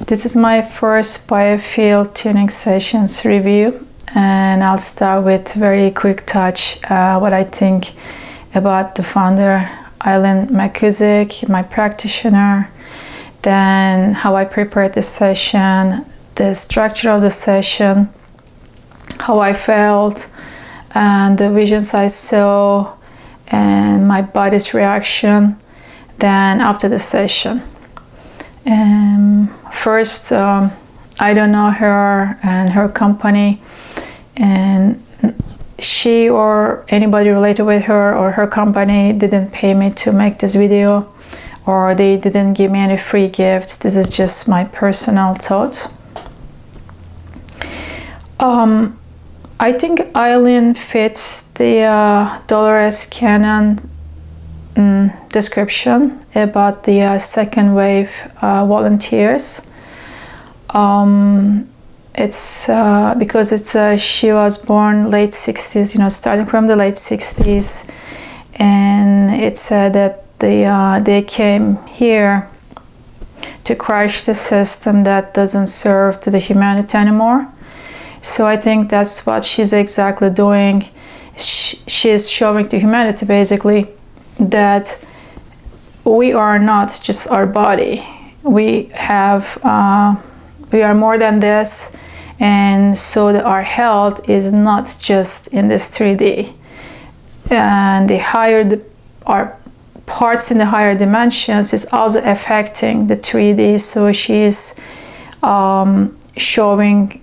This is my first Biofield Tuning Sessions review, and I'll start with very quick touch what I think about the founder, Eileen McKusick, my practitioner, then how I prepared the session, the structure of the session, how I felt, and the visions I saw, and my body's reaction then after the session. First, I don't know her and her company, and she or anybody related with her or her company didn't pay me to make this video, or they didn't give me any free gifts. This is just my personal thought. I think Eileen fits the Dolores Cannon description about the second wave volunteers. It's because it's she was born late 60s, starting from the late 60s, and it said that they came here to crush the system that doesn't serve to the humanity anymore. So I think that's what she's exactly doing. She's showing to humanity basically that we are not just our body. We are more than this, and so that our health is not just in this 3D. And our parts in the higher dimensions is also affecting the 3D. So she's showing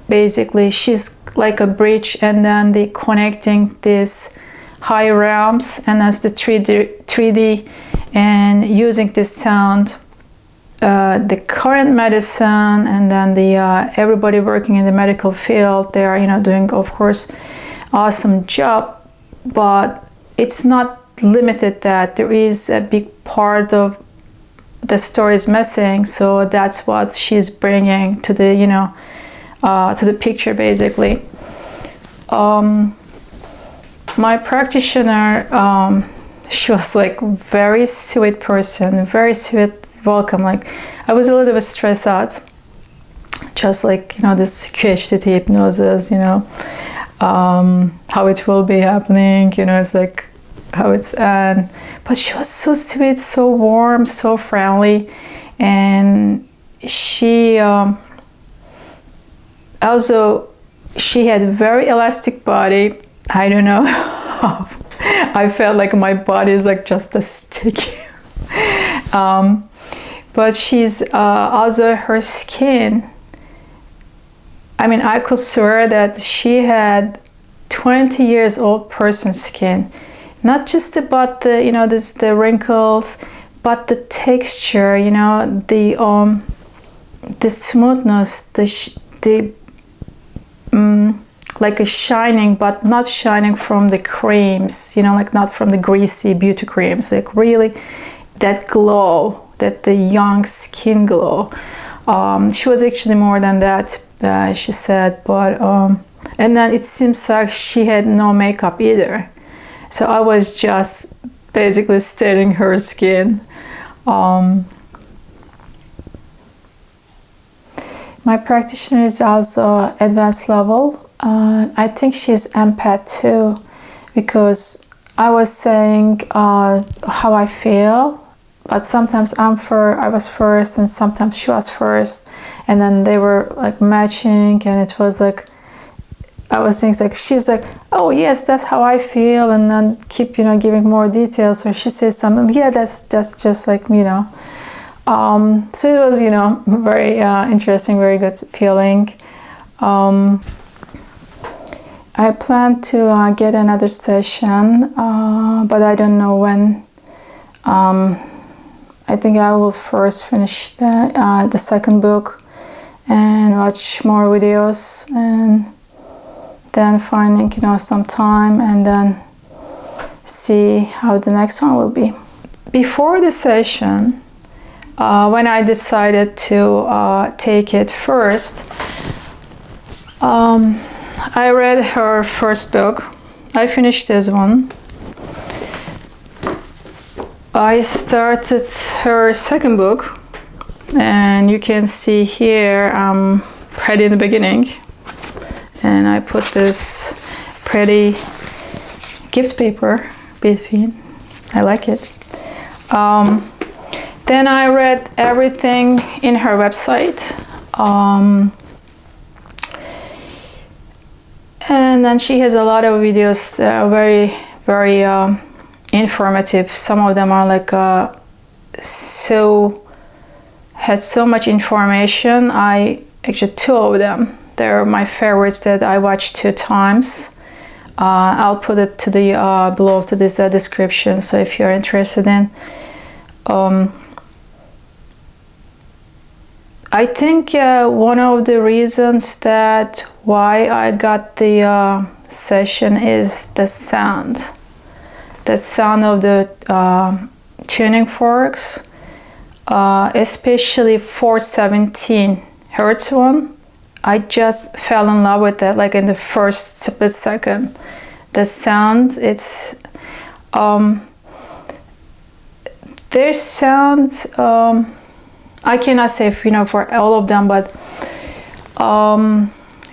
basically she's like a bridge, and then they connecting these high realms and as the 3D and using this sound, the current medicine, and then the everybody working in the medical field, they are doing of course awesome job, but it's not limited that there is a big part of the story is missing. So that's what she's bringing to the to the picture basically. My practitioner, she was like very sweet person, very sweet, welcome. Like I was a little bit stressed out, just like this QHT hypnosis, how it will be happening, it's like how it's but she was so sweet, so warm, so friendly, and she also she had a very elastic body. I don't know. I felt like my body is like just a stick. But she's also her skin. I mean, I could swear that she had 20 years old person skin. Not just about the the wrinkles, but the texture. The smoothness, the like a shining, but not shining from the creams, like not from the greasy beauty creams, like really that glow, that the young skin glow. She was actually more than that, she said, but and then it seems like she had no makeup either. So I was just basically staring her skin. My practitioner is also advanced level. I think she's empath too, because I was saying how I feel, but sometimes I was first, and sometimes she was first, and then they were like matching, and it was like I was saying like she's like, oh yes, that's how I feel, and then keep giving more details, or she says something, yeah, that's just like so it was very interesting, very good feeling. I plan to get another session, but I don't know when. I think I will first finish the second book and watch more videos, and then finding some time, and then see how the next one will be. Before the session, when I decided to take it first, I read her first book. I finished this one. I started her second book, and you can see here I'm pretty in the beginning, and I put this pretty gift paper between. I like it. Then I read everything in her website, and then she has a lot of videos that are very informative. Some of them are like had so much information. Actually, 2 of them, they're my favorites that I watched 2 times. I'll put it to the below to this description, so if you're interested in. I think one of the reasons that why I got the session is the sound of the tuning forks, especially 417 hertz one. I just fell in love with that, like in the first split second. The sound, it's their sound, I cannot say if, for all of them, but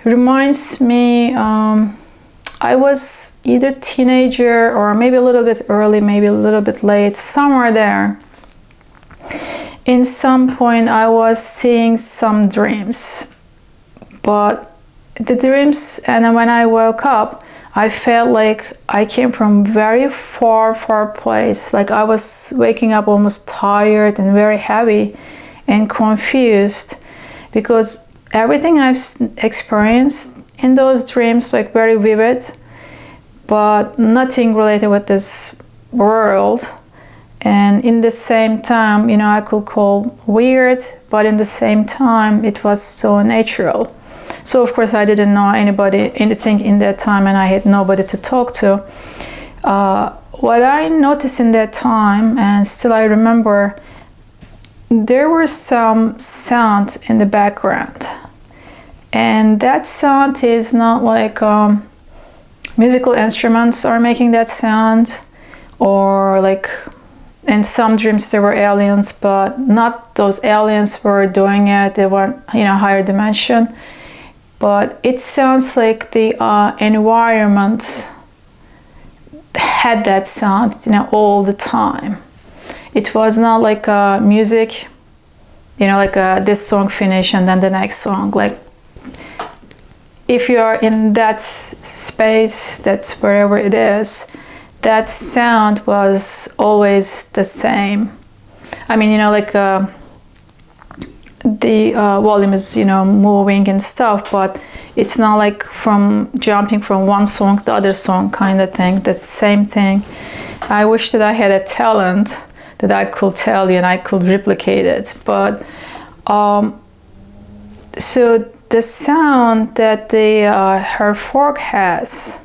reminds me, I was either teenager or maybe a little bit early, maybe a little bit late, somewhere there. In some point I was seeing some dreams, but the dreams, and then when I woke up, I felt like I came from very far place. Like I was waking up almost tired and very heavy and confused, because everything I've experienced in those dreams, like very vivid, but nothing related with this world. And in the same time, I could call weird, but in the same time, it was so natural. So of course I didn't know anything in that time, and I had nobody to talk to. What I noticed in that time, and still I remember, there was some sound in the background, and that sound is not like musical instruments are making that sound, or like in some dreams there were aliens, but not those aliens were doing it. They were higher dimension, but it sounds like the environment had that sound all the time. It was not like music, like this song finish and then the next song. Like if you are in that space, that's wherever it is, that sound was always the same. I mean, like the volume is, moving and stuff, but it's not like from jumping from one song to the other song kind of thing. The same thing. I wish that I had a talent that I could tell you and I could replicate it. But so the sound that her fork has,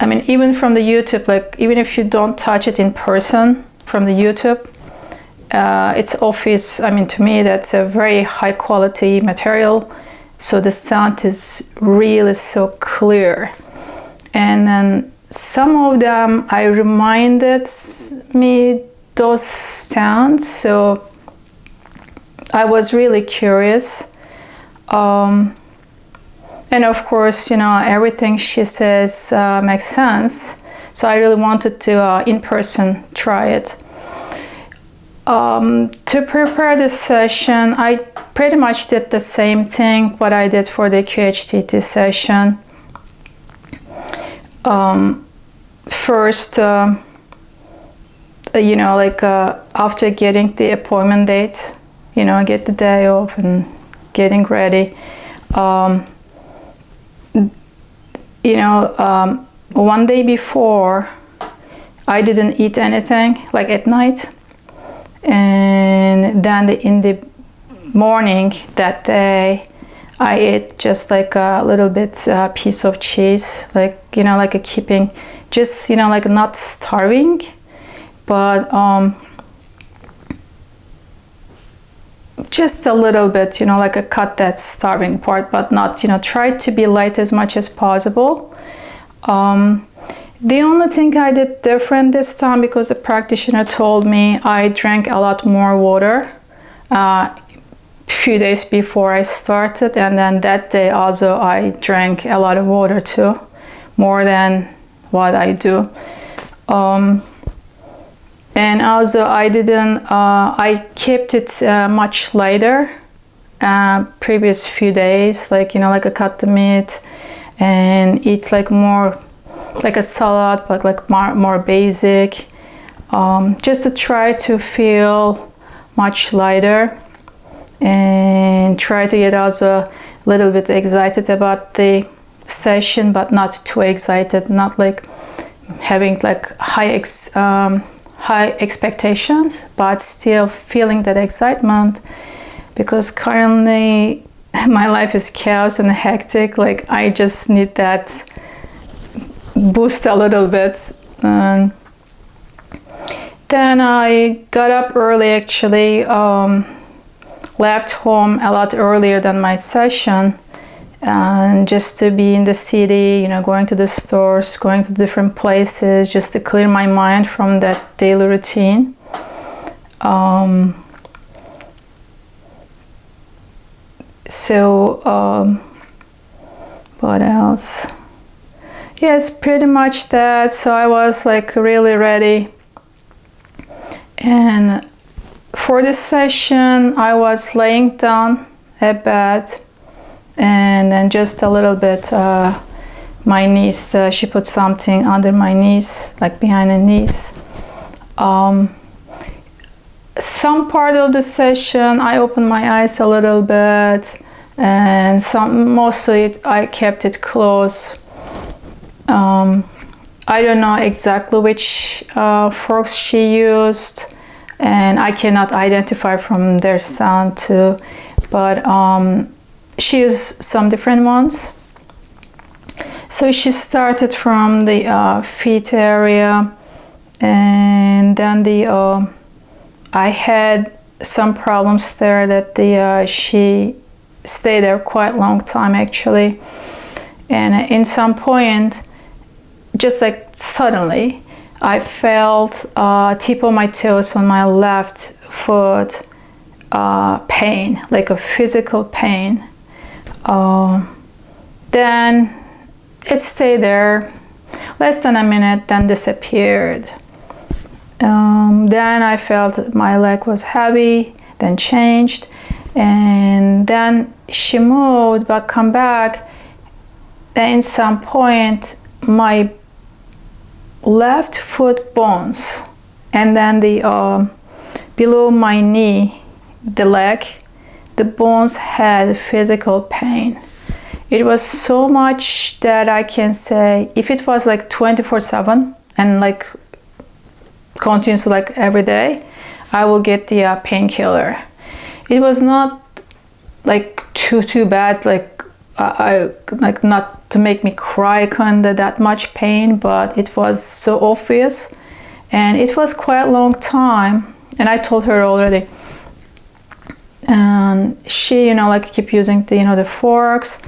I mean, even from the YouTube, like even if you don't touch it in person from the YouTube, it's obvious. I mean, to me, that's a very high quality material. So the sound is really so clear. And then some of them, I reminded me those sounds. So I was really curious. And of course, everything she says makes sense. So I really wanted to in person try it. To prepare this session, I pretty much did the same thing what I did for the QHTT session. First, after getting the appointment date, get the day off and getting ready. One day before, I didn't eat anything, like at night. And then in the morning that day, I ate just like a little bit piece of cheese, like, like a keeping, just, like not starving, but just a little bit, like a cut that starving part, but not, try to be light as much as possible. The only thing I did different this time, because the practitioner told me I drank a lot more water few days before I started, and then that day also I drank a lot of water too, more than what I do. And also I didn't, I kept it much lighter previous few days, like, you know, like I cut the meat and eat like more like a salad, but like more basic, just to try to feel much lighter, and try to get also a little bit excited about the session, but not too excited, not like having like high expectations, but still feeling that excitement, because currently my life is chaos and hectic. Like I just need that boost a little bit. And then I got up early, actually, left home a lot earlier than my session, and just to be in the city, you know, going to the stores, going to different places, just to clear my mind from that daily routine. What else? Yes, pretty much that. So I was like really ready, and for this session I was laying down at bed, and then just a little bit my niece, she put something under my knees, like behind the knees. Some part of the session I opened my eyes a little bit, and mostly I kept it closed. I don't know exactly which forks she used, and I cannot identify from their sound too, but she used some different ones. So she started from the feet area, and then I had some problems there that she stayed there quite a long time actually, and in some point, just like suddenly, I felt tip of my toes on my left foot pain, like a physical pain. Then it stayed there less than a minute, then disappeared. Then I felt that my leg was heavy, then changed, and then she moved but come back. Then in some point my left foot bones, and then the below my knee, the leg, the bones had physical pain. It was so much that I can say, if it was like 24/7 and like continues like every day, I will get the painkiller. It was not like too bad, like I like not to make me cry kind of that much pain, but it was so obvious, and it was quite a long time. And I told her already, and she, you know, like keep using the, you know, the forks,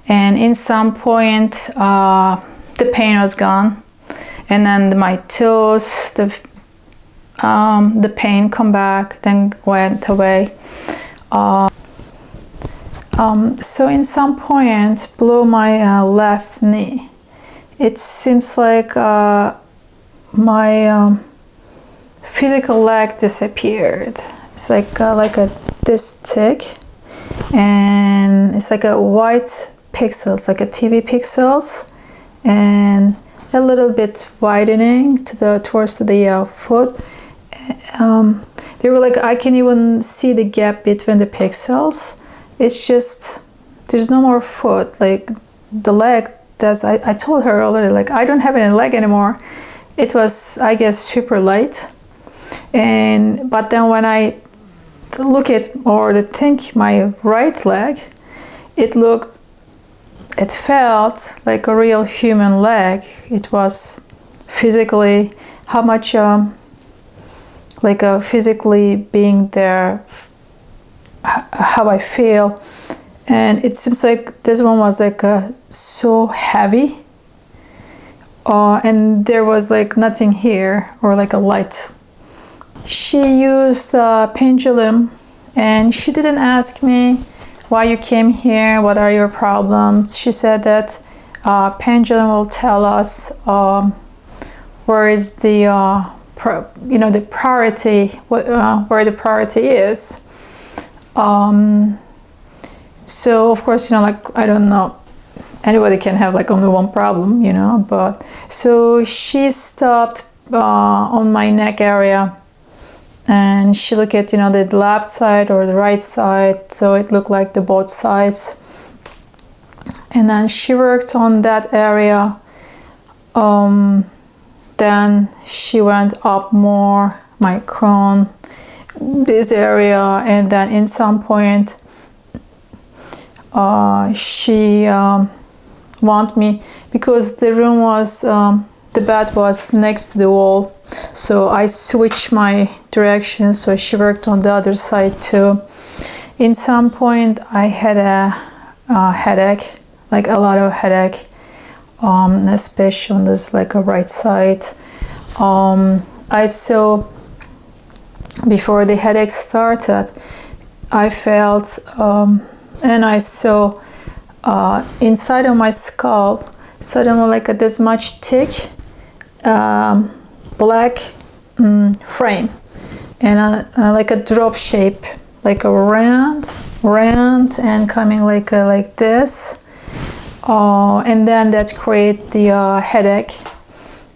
and in some point the pain was gone, and then my toes, the pain come back, then went away. So in some point below my left knee, it seems like my physical leg disappeared. It's like this thick, and it's like a white pixels, like a TV pixels, and a little bit widening towards the foot. They were like, I can even see the gap between the pixels. It's just, there's no more foot, like the leg. I told her already, like I don't have any leg anymore. It was, I guess, super light. But then when I look at or think my right leg, it felt like a real human leg. It was physically, how much like physically being there, how I feel. And it seems like this one was like so heavy, and there was like nothing here or like a light. She used a pendulum And she didn't ask me why you came here, what are your problems. She said that pendulum will tell us where is the the priority, where the priority is. So of course, like, I don't know, anybody can have like only one problem, but so she stopped on my neck area, and she looked at the left side or the right side, so it looked like the both sides, and then she worked on that area. Then she went up more, my crown, this area, and then in some point she want me, because the room was the bed was next to the wall, so I switched my direction, so she worked on the other side too. In some point I had a headache, like a lot of headache, especially on this like a right side. I saw, before the headache started, I felt and I saw inside of my skull suddenly like this much thick black frame, and like a drop shape, like a round and coming like this, and then that create the headache,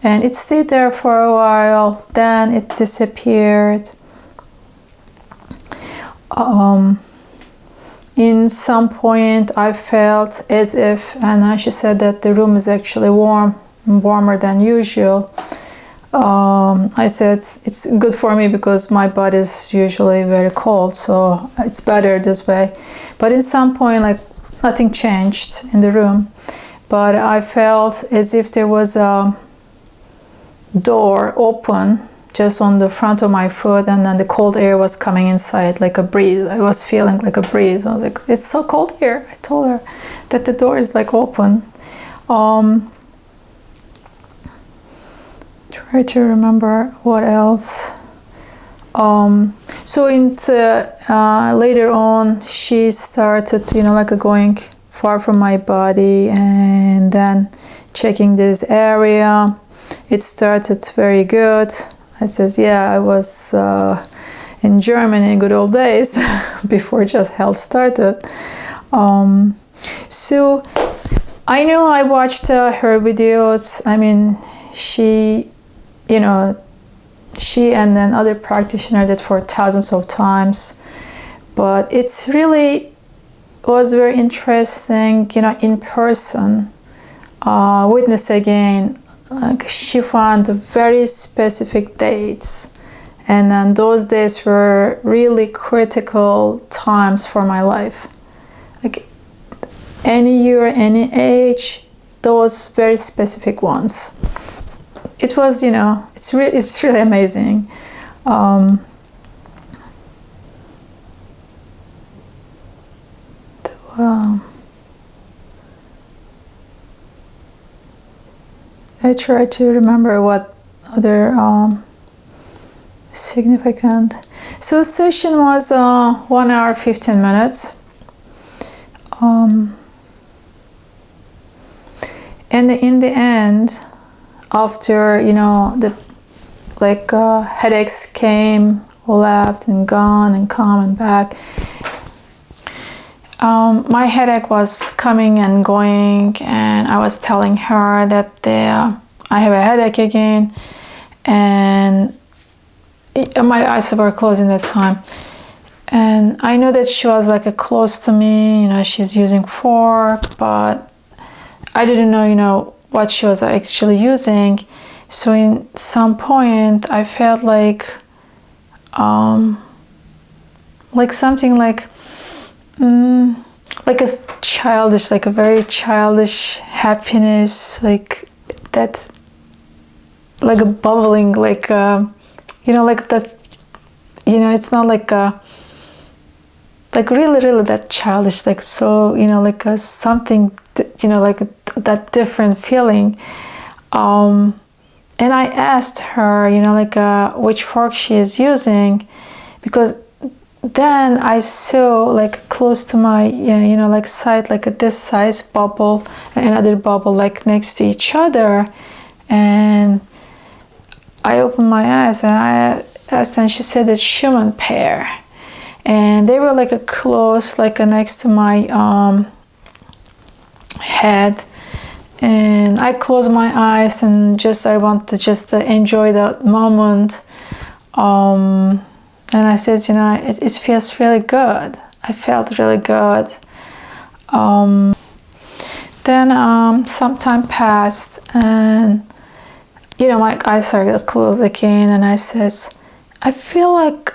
and it stayed there for a while, then it disappeared. In some point I felt as if, and she said that the room is actually warmer than usual. I said it's good for me because my body is usually very cold, so it's better this way. But in some point, like, nothing changed in the room, but I felt as if there was a door open just on the front of my foot, and then the cold air was coming inside like a breeze. I was feeling like a breeze. I was like, it's so cold here. I told her that the door is like open. Try to remember what else. So later on she started like going far from my body and then checking this area. It started very good. I says, yeah, I was in Germany in good old days before just hell started. So I know I watched her videos. I mean, she and then other practitioners did for thousands of times, but it's really was very interesting, in person, witness again. Like, she found very specific dates, and then those days were really critical times for my life. Like, any year, any age, those very specific ones. It was, it's really amazing. I try to remember what other significant. So session was 1 hour 15 minutes. And in the end, after the headaches came, left and gone and come and back, my headache was coming and going, and I was telling her that I have a headache again, and my eyes were closing that time, and I know that she was like close to me, she's using fork, but I didn't know what she was actually using. So in some point I felt like something like a childish, like a very childish happiness, like that's like a bubbling, like like that, it's not like really that childish, like, so like something, like that different feeling. And I asked her, which fork she is using, because then I saw like close to my, you know, like side, like a this size bubble and another bubble like next to each other. And I opened my eyes and I asked, and she said it's human pair. And they were like a close, like a next to my head. And I closed my eyes and just, I want to just enjoy that moment. And I said, you know, it feels really good. I felt really good. Then some time passed, and you know, my eyes started to close again, and I says, I feel like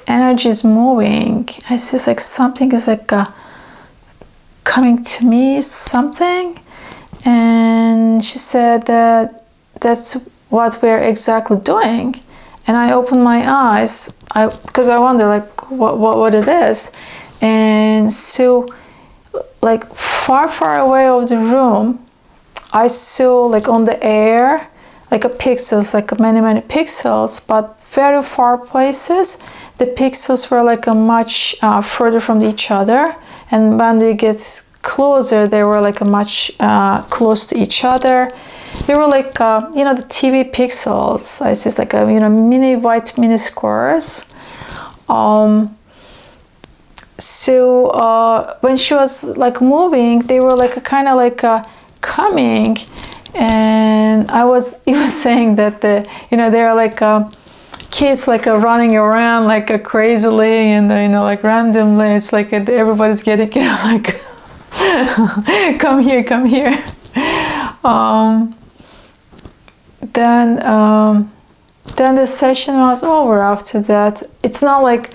energy is moving. I says like something is like coming to me, something. And she said that that's what we're exactly doing. And I opened my eyes, because I wonder like what it is. And so like far away of the room, I saw like on the air, like a pixels, like many pixels, but very far places, the pixels were like a much further from each other. And when they get closer, they were like a much close to each other. They were like, you know, the TV pixels. It's just like, you know, white mini squares. So when she was like moving, they were like a kind of like coming. And I was even saying that you know, they're like kids like running around like crazily, and you know, like randomly. It's like everybody's getting, you know, like come here. Then the session was over after that. It's not like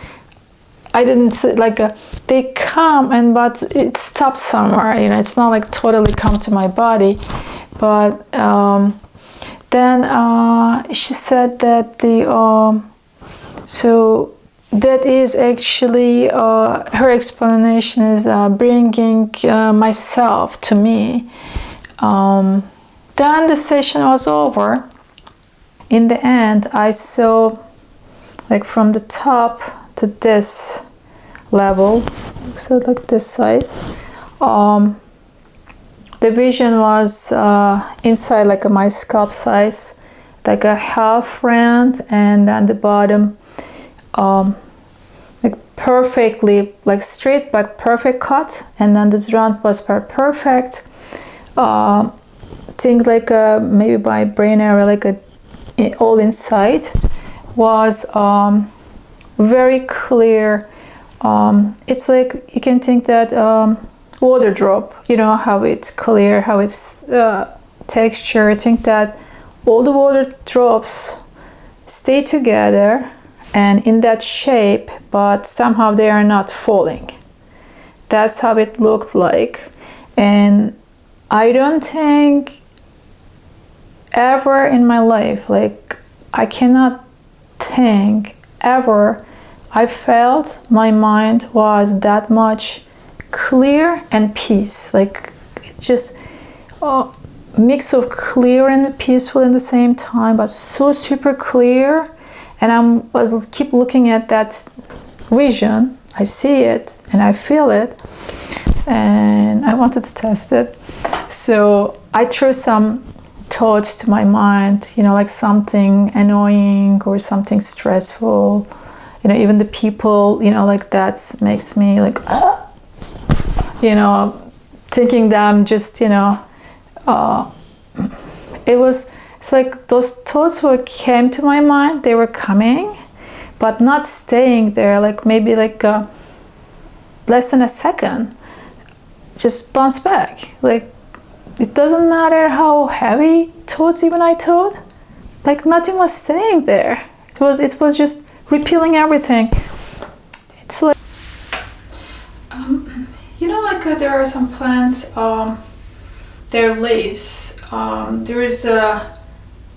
I didn't say, like they come and but it stops somewhere, you know, it's not like totally come to my body. But then she said that so that is actually her explanation is bringing myself to me. Then the session was over. In the end, I saw like from the top to this level, so like this size. The vision was inside like my scalp size, like a half round, and then the bottom like perfectly like straight back, perfect cut, and then this round was perfect. Think like maybe by brain area, like all inside was very clear. It's like you can think that water drop, you know, how it's clear, how it's texture. I think that all the water drops stay together and in that shape, but somehow they are not falling. That's how it looked like. And I don't think ever in my life, like I cannot think ever I felt my mind was that much clear and peace. Like it's just a mix of clear and peaceful in the same time, but so super clear. And I was keep looking at that vision. I see it and I feel it, and I wanted to test it. So I threw some thoughts to my mind, you know, like something annoying or something stressful, you know, even the people, you know, like that makes me like, you know, thinking them just, you know, it's like those thoughts who came to my mind, they were coming, but not staying there, like maybe like less than a second, just bounce back. Like it doesn't matter how heavy thoughts even I thought, like nothing was staying there. It was just repealing everything. It's like you know, like there are some plants, their leaves, there is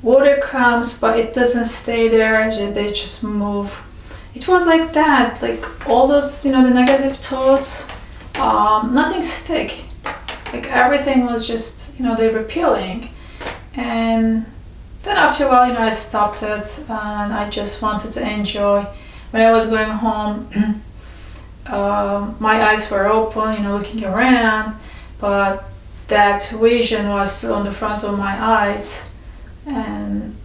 water comes but it doesn't stay there, they just move. It was like that, like all those, you know, the negative thoughts, nothing stick. Like everything was just, you know, they were peeling. And then after a while, you know, I stopped it and I just wanted to enjoy when I was going home, my eyes were open, you know, looking around, but that vision was still on the front of my eyes, and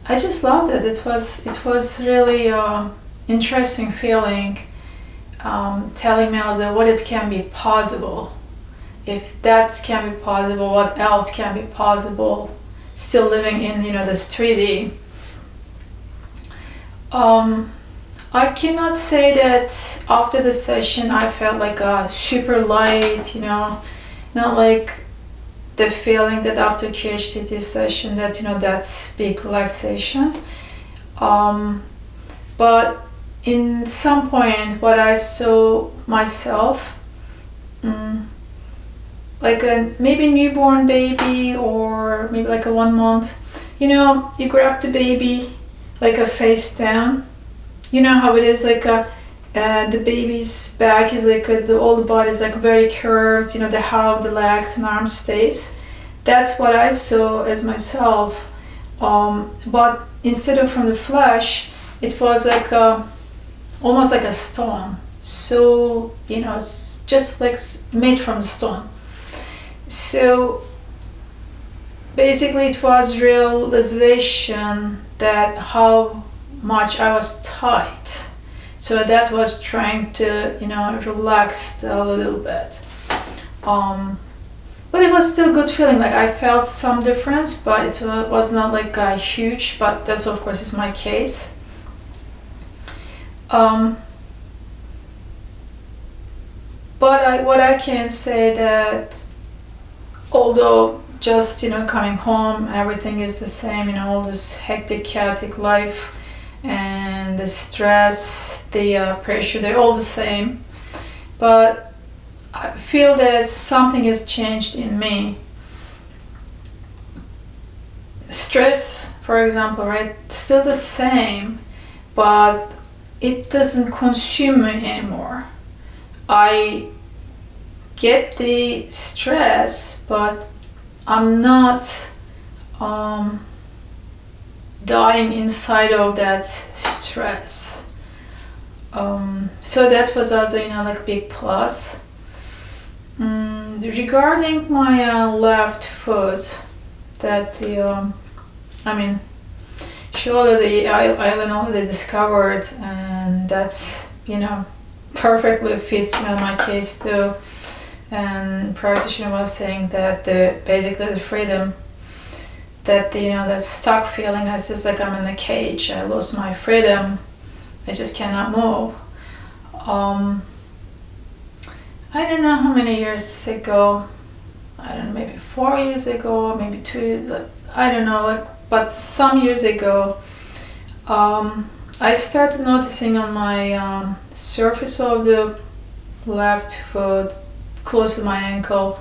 I just loved it. It was really interesting feeling, telling me also what it can be possible. If that can be possible, what else can be possible? Still living in, you know, this 3D. I cannot say that after the session I felt like super light, you know, not like the feeling that after QHTT session that, you know, that's big relaxation. But in some point what I saw myself, like a maybe newborn baby or maybe like a 1 month, you know, you grab the baby like a face down. You know how it is, like the baby's back is like all the body is like very curved, you know, how the legs and arms stays. That's what I saw as myself, but instead of from the flesh, it was like almost like a stone. So, you know, it's just like made from the stone. So basically it was realization that how much I was tight. So that was trying to, you know, relax a little bit. But it was still good feeling, like I felt some difference, but it was not like huge, but that's of course is my case. But what I can say that although just, you know, coming home, everything is the same, you know, all this hectic, chaotic life and the stress, the pressure, they're all the same. But I feel that something has changed in me. Stress, for example, right, still the same, but it doesn't consume me anymore. I get the stress, but I'm not dying inside of that stress. So that was also, you know, like big plus. Regarding my left foot, that the I mean, she already Eileen already discovered, and that's, you know, perfectly fits, you know, my case too. And practitioner was saying that basically the freedom, that you know, that stuck feeling, I just like I'm in a cage, I lost my freedom, I just cannot move. I don't know how many years ago, I don't know, maybe 4 years ago, maybe 2, like, I don't know, like, but some years ago, I started noticing on my surface of the left foot, close to my ankle,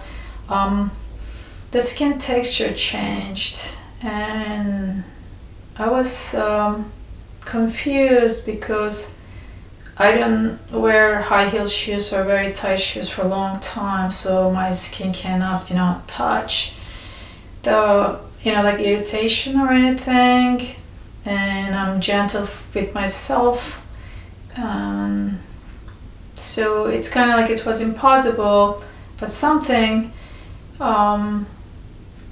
the skin texture changed, and I was confused because I don't wear high heel shoes or very tight shoes for a long time, so my skin cannot, you know, touch the, you know, like irritation or anything, and I'm gentle with myself, so it's kind of like it was impossible, but something.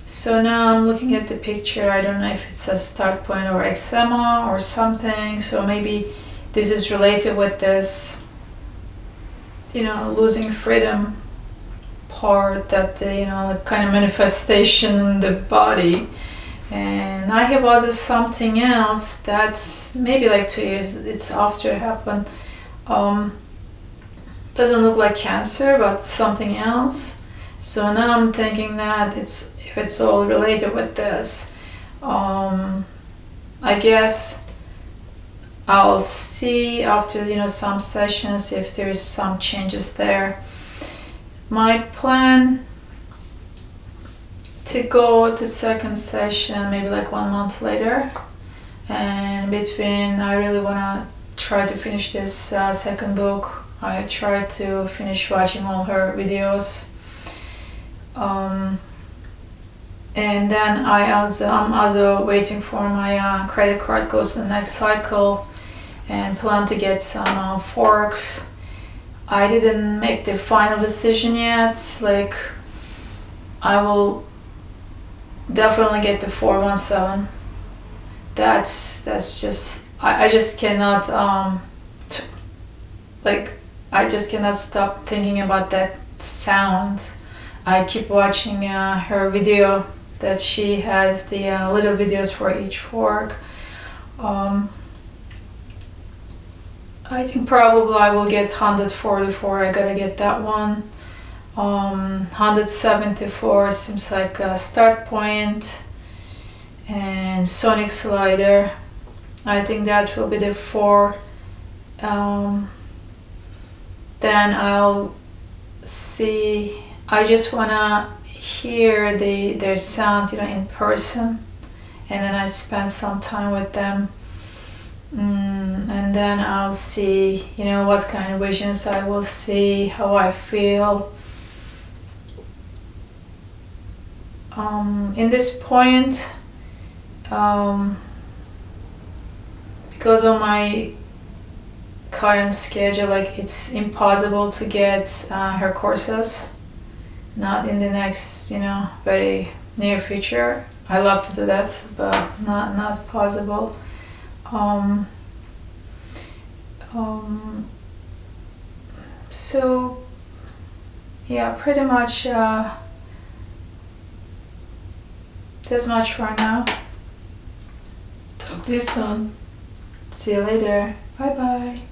So now I'm looking at the picture, I don't know if it's a start point or eczema or something, so maybe this is related with this, you know, losing freedom part, that the, you know, like kind of manifestation in the body. And I have also something else that's maybe like 2 years, it's after it happened. Doesn't look like cancer, but something else. So now I'm thinking that if it's all related with this, I guess I'll see after, you know, some sessions if there is some changes there. My plan to go to second session maybe like 1 month later, and between I really want to try to finish this second book. I try to finish watching all her videos, and then I'm also waiting for my credit card goes to the next cycle, and plan to get some forks. I didn't make the final decision yet. Like, I will definitely get the 417. That's just, I just cannot I just cannot stop thinking about that sound. I keep watching her video that she has, the little videos for each fork. I think probably I will get 144. I gotta get that one. 174 seems like a start point, and sonic slider. I think that will be the 4. Then I'll see. I just wanna hear their sound, in person, and then I spend some time with them. And then I'll see, what kind of visions I will see, how I feel. In this point, because of my current schedule, like, it's impossible to get her courses, not in the next, very near future. I love to do that, but not possible. So yeah, pretty much this much for now. Talk to you soon. See you later. Bye bye.